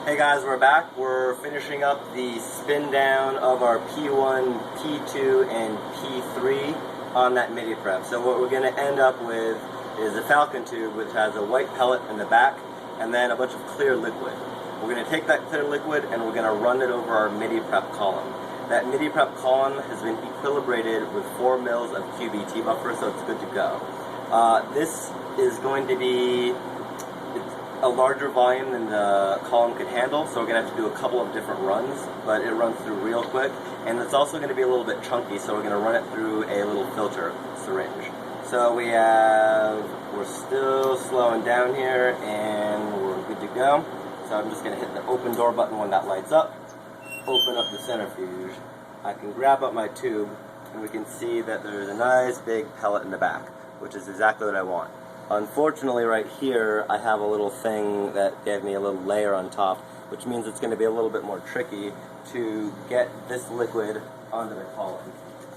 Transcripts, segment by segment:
Hey guys, we're back. We're finishing up the spin down of our P1, P2, and P3 on that midi prep. So what we're going to end up with is a falcon tube which has a white pellet in the back and then a bunch of clear liquid. We're going to take that clear liquid and we're going to run it over our midi prep column. That midi prep column has been equilibrated with 4 mils of QBT buffer, so it's good to go. This is going to be a larger volume than the column could handle, so we're going to have to do a couple of different runs, but it runs through real quick, and it's also going to be a little bit chunky, so we're going to run it through a little filter syringe. So we're still slowing down here, and we're good to go. So I'm just going to hit the open door button when that lights up, open up the centrifuge. I can grab up my tube, and we can see that there's a nice big pellet in the back, which is exactly what I want. Unfortunately, right here, I have a little thing that gave me a little layer on top, which means it's going to be a little bit more tricky to get this liquid onto the column.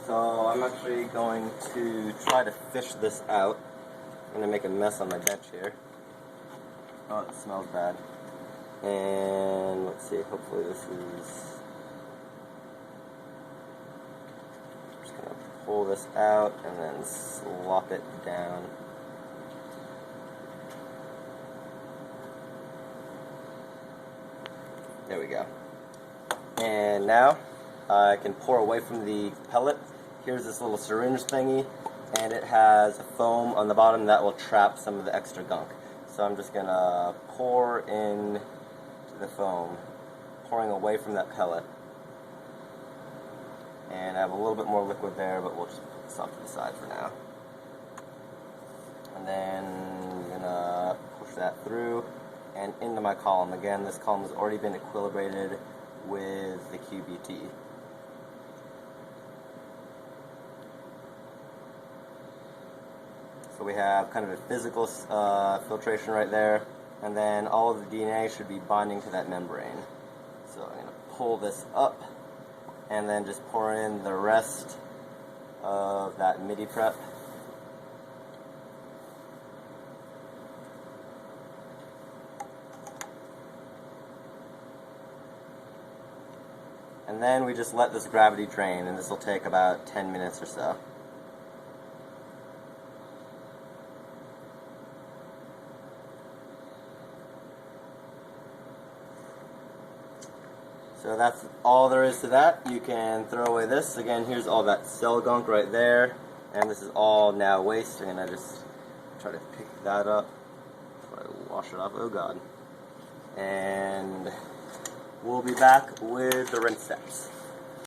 So I'm actually going to try to fish this out. I'm going to make a mess on my bench here. Oh, it smells bad. And let's see, hopefully this is... I'm just going to pull this out and then slop it down. There we go. And now I can pour away from the pellet. Here's this little syringe thingy, and it has a foam on the bottom that will trap some of the extra gunk. So I'm just gonna pour in the foam, pouring away from that pellet. And I have a little bit more liquid there, but we'll just put this off to the side for now. And then I'm gonna push that through and into my column. Again, this column has already been equilibrated with the QBT. So we have kind of a physical filtration right there, and then all of the DNA should be bonding to that membrane. So I'm going to pull this up and then just pour in the rest of that midi prep. And then we just let this gravity drain, and this will take about 10 minutes or so. So that's all there is to that. You can throw away this. Again, here's all that cell gunk right there, and this is all now waste. I'm going to just try to pick that up before I wash it off. Oh God. And we'll be back with the rinse steps.